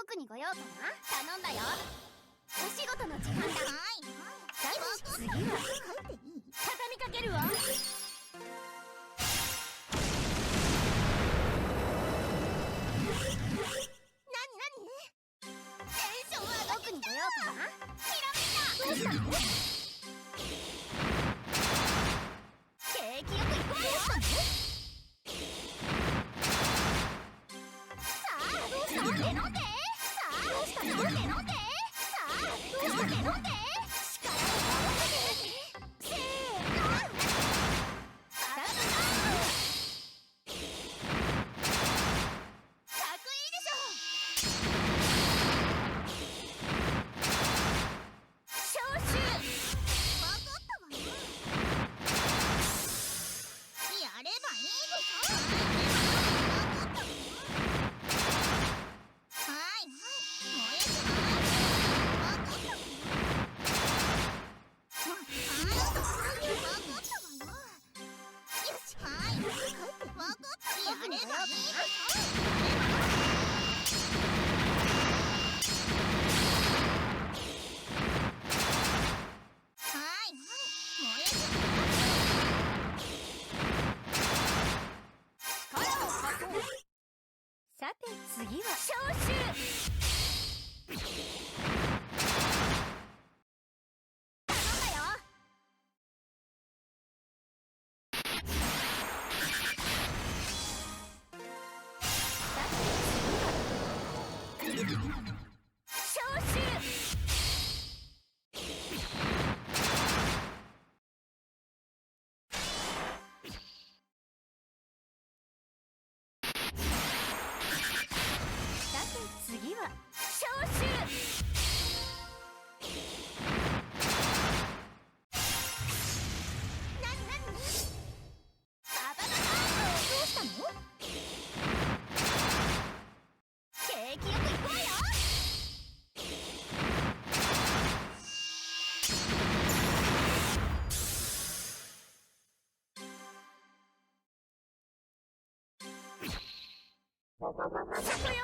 僕にご用かな。頼んだよ。お仕事の時間だ。次は畳みかけるわ。僕にご用かな。ひらめいた。どうしたの？景気よく行こうよ。さあ、どうしたの？飲んで飲んで。さあ、どうしたの？飲んで飲んで。さあ、どうしたの？飲んで。力を合わせて。せーの。かっこいいでしょ。招集。わかったわよ。やればいいでしょ。わかったわよ。はいはい、燃えちまう。わかったわよ。わかったわよ。よし、はいわかった。やればいいでしょ。さて次は招集。頼んだよ。さて次は招集。次は招集。なになに？ババババ。どうしたの？景気よく行こうよ。そこよ。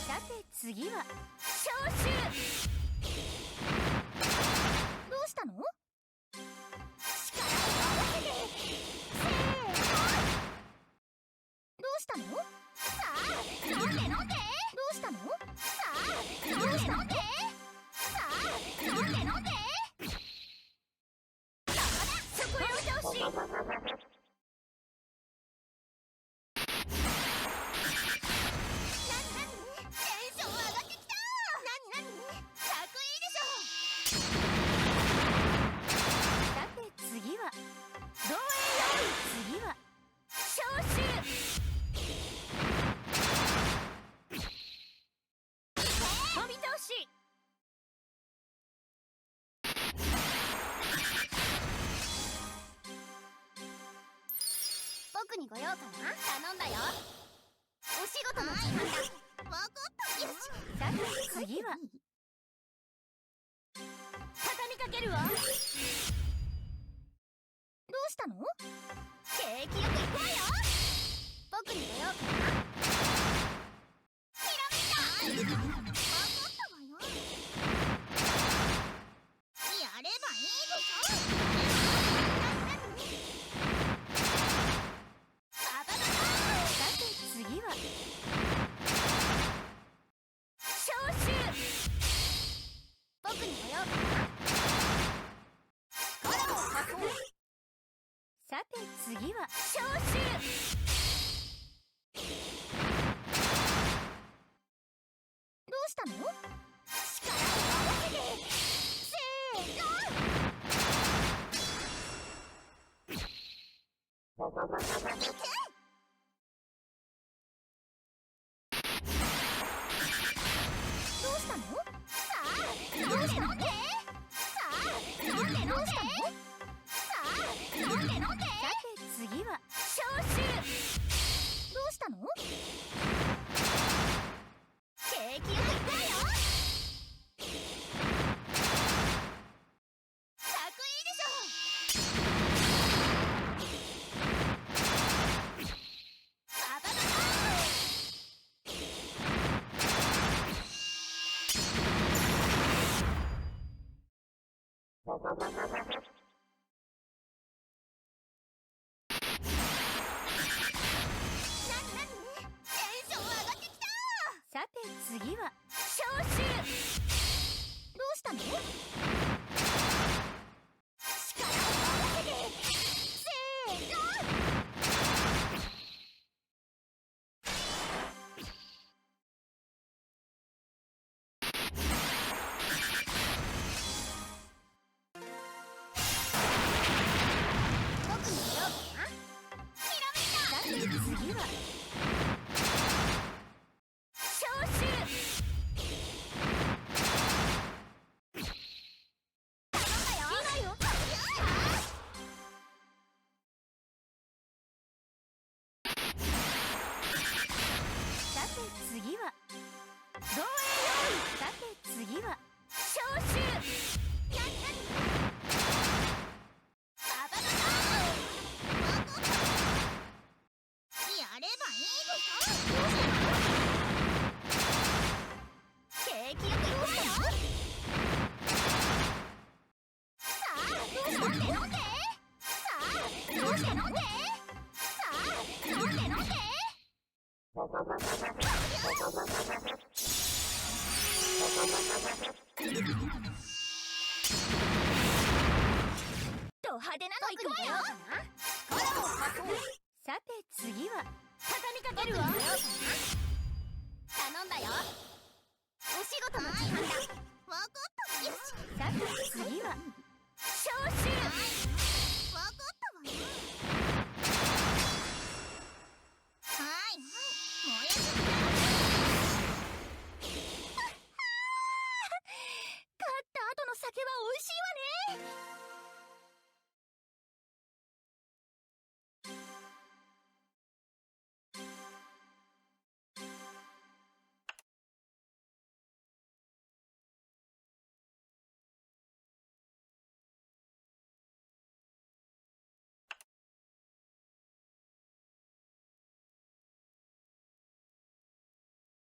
さて次は招集。どうしたの？力を合わせて。せーの。どうしたの？さあ、飲んで飲んで。どうしたの？さあ、飲んで飲んで。さあ、飲んで飲んで。そこよ、調子。次は同影より。次は招集。飛び倒し。僕にご用かな。頼んだよ。お仕事の時間だ。わかった。よし。さて次は畳みかけるわ。どうしたの？景気よく行こうよ。僕にご用かな。ひらめいた。わかったわよ。やればいいでしょ。ババババ。さて次は招集。僕にご用かな。力を貸そう。さて次は招集。どうしたの？力を合わせて。せーの。いけ。どうしたの？さあ、飲んで飲んで。さあ、飲んで飲んで。さあ、飲んで飲んで。さて次は招集。どうしたの？景気よく行こうよ。かっこいいでしょ。ション上がってきた。さて次は召集。どうしたの？力を合わせて。せーの。僕もやろうかな。ひらめいた。さて次は召集。頼んだよ。今よ。さて次は護衛用意。さて次は召集。ババババやればいいでしょ。景気よくいくわよ。さあ飲んで飲んで。さあ飲んで飲んで。さあ飲んで飲んで。ド派手なのいくわよ。力を貸そう。さて次は畳みかけるわ。頼んだよ。お仕事の時間だ。わかった。よし。さて次は召集。わかったわよ。はいはい。燃やしてくれ。勝った後の酒は美味しいわね。